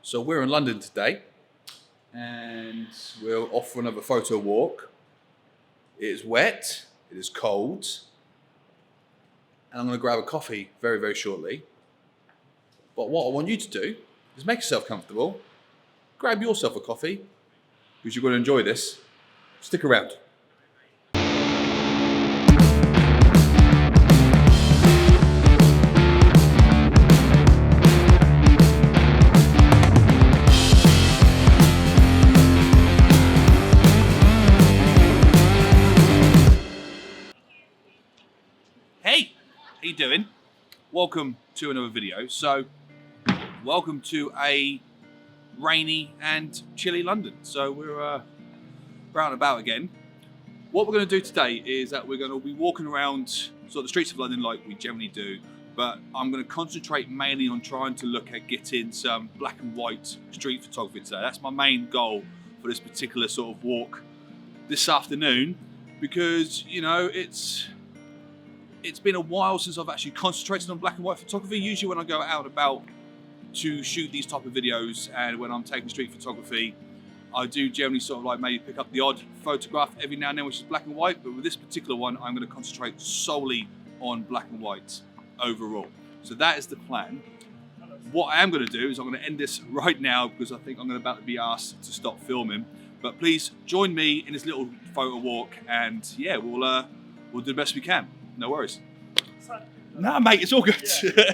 So we're in London today and we're off for another photo walk. It is wet, it is cold, and I'm going to grab a coffee very, very shortly. But what I want you to do is make yourself comfortable, grab yourself a coffee, because you're going to enjoy this. Stick around. Hey, how you doing? Welcome to another video. So, welcome to a rainy and chilly London. So we're out and about again. What we're going to do today is that we're going to be walking around sort of the streets of London like we generally do, but I'm going to concentrate mainly on trying to look at getting some black and white street photography today. That's my main goal for this particular sort of walk this afternoon, because you know it's been a while since I've actually concentrated on black and white photography. Usually when I go out and about to shoot these type of videos and when I'm taking street photography, I do generally sort of like maybe pick up the odd photograph every now and then which is black and white, but with this particular one I'm going to concentrate solely on black and white overall. So that is the plan. What I am going to do is I'm going to end this right now because I think I'm about to be asked to stop filming, but please join me in this little photo walk and yeah, we'll do the best we can. No worries. Nah mate, it's all good. Yeah.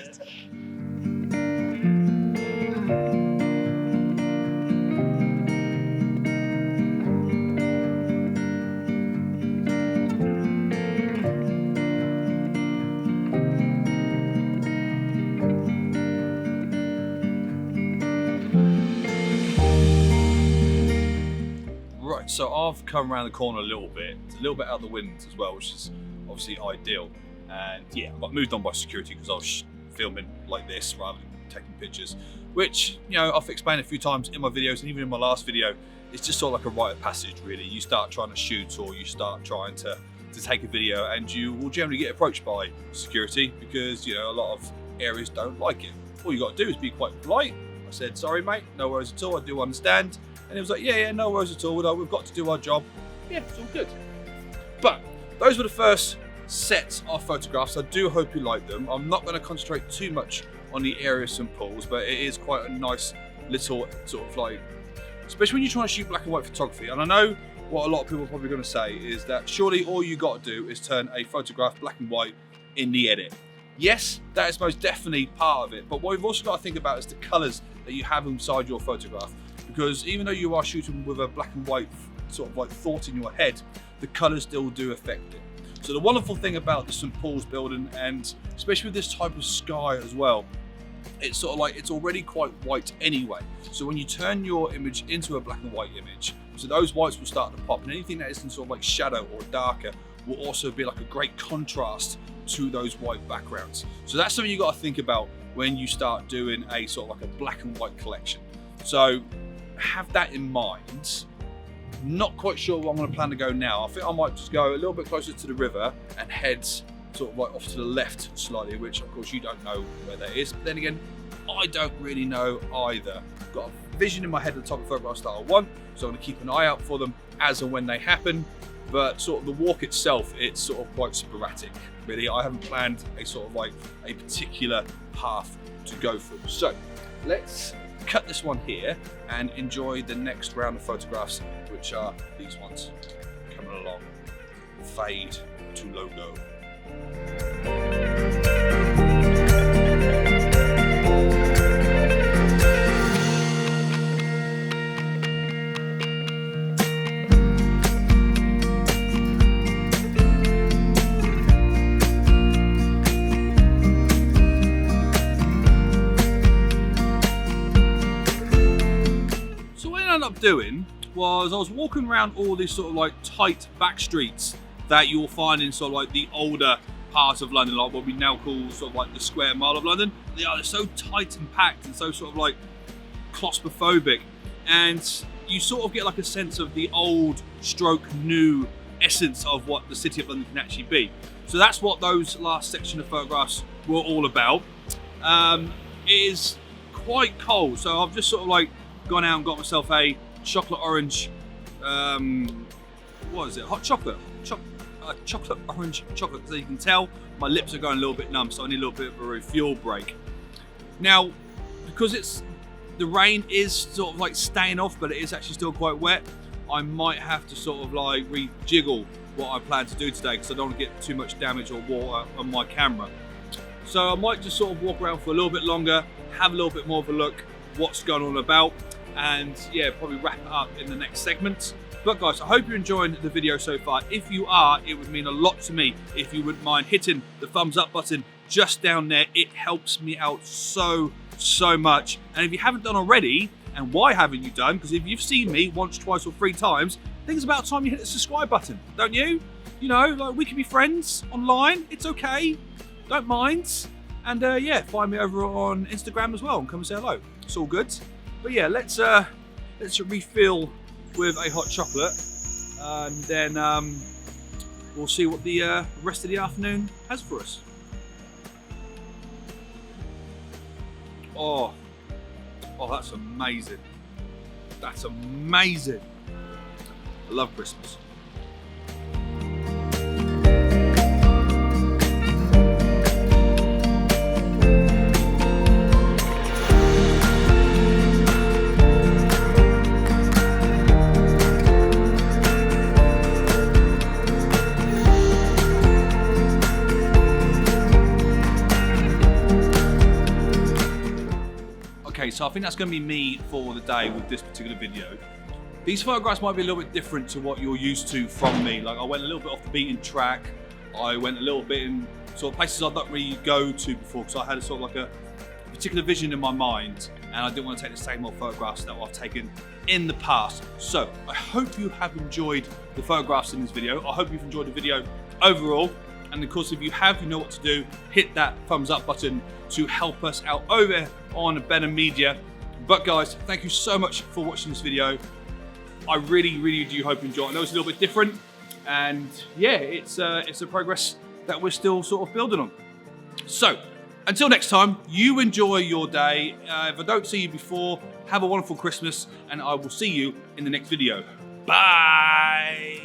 Right, so I've come around the corner a little bit. It's a little bit out the wind as well, which is obviously ideal. And yeah, I got moved on by security because I was filming like this rather than taking pictures, which, you know, I've explained a few times in my videos and even in my last video. It's just sort of like a rite of passage, really. You start trying to shoot or you start trying to take a video and you will generally get approached by security because, you know, a lot of areas don't like it. All you got to do is be quite polite. I said, sorry mate, no worries at all, I do understand. And it was like, yeah, no worries at all, we've got to do our job. Yeah, it's all good. But those were the first sets of photographs. I do hope you like them. I'm not going to concentrate too much on the area and pools, but it is quite a nice little sort of like, especially when you're trying to shoot black and white photography. And I know what a lot of people are probably going to say is that surely all you got to do is turn a photograph black and white in the edit. Yes, that is most definitely part of it, but what we've also got to think about is the colors that you have inside your photograph, because even though you are shooting with a black and white sort of like thought in your head, the colors still do affect it. So the wonderful thing about the St. Paul's building, and especially with this type of sky as well, it's sort of like it's already quite white anyway. So when you turn your image into a black and white image, so those whites will start to pop, and anything that is in sort of like shadow or darker will also be like a great contrast to those white backgrounds. So that's something you got to think about when you start doing a sort of like a black and white collection. So have that in mind. Not quite sure where I'm going to plan to go now. I think I might just go a little bit closer to the river and head sort of like off to the left slightly, which of course you don't know where that is. But then again, I don't really know either. I've got a vision in my head of the type of photographs that I want, so I'm going to keep an eye out for them as and when they happen. But sort of the walk itself, it's sort of quite sporadic, really. I haven't planned a sort of like a particular path to go through. So let's cut this one here and enjoy the next round of photographs, which are these ones coming along. Fade to logo. Doing was I was walking around all these sort of like tight back streets that you'll find in sort of like the older parts of London, like what we now call sort of like the square mile of London. They're so tight and packed and so sort of like claustrophobic, and you sort of get like a sense of the old stroke new essence of what the city of London can actually be. So that's what those last section of photographs were all about. It is quite cold, so I've just sort of like gone out and got myself a chocolate orange, what is it? Hot chocolate. Chocolate orange chocolate. As you can tell, my lips are going a little bit numb, so I need a little bit of a refuel break. Now, because the rain is sort of like staying off, but it is actually still quite wet, I might have to sort of like rejiggle what I plan to do today, because I don't want to get too much damage or water on my camera. So I might just sort of walk around for a little bit longer, have a little bit more of a look what's going on about, and yeah, probably wrap it up in the next segment. But guys, I hope you're enjoying the video so far. If you are, it would mean a lot to me if you wouldn't mind hitting the thumbs up button just down there. It helps me out so much. And if you haven't done already, and why haven't you done? Because if you've seen me once, twice, or 3 times, I think it's about time you hit the subscribe button, don't you? You know, like, we can be friends online. It's okay. Don't mind. And yeah, find me over on Instagram as well and come and say hello. It's all good. But yeah, let's refill with a hot chocolate, and then we'll see what the rest of the afternoon has for us. Oh, that's amazing. That's amazing. I love Christmas. Okay, so I think that's going to be me for the day with this particular video. These photographs might be a little bit different to what you're used to from me. Like, I went a little bit off the beaten track. I went a little bit in sort of places I don't really go to before, because I had a sort of like a particular vision in my mind, and I didn't want to take the same old photographs that I've taken in the past. So I hope you have enjoyed the photographs in this video. I hope you've enjoyed the video overall. And of course, if you have, you know what to do. Hit that thumbs up button to help us out over on Benham Media. But guys, thank you so much for watching this video. I really do hope you enjoy it. I know it's a little bit different, and yeah, it's a progress that we're still sort of building on. So until next time, you enjoy your day. If I don't see you before, have a wonderful Christmas, and I will see you in the next video. Bye.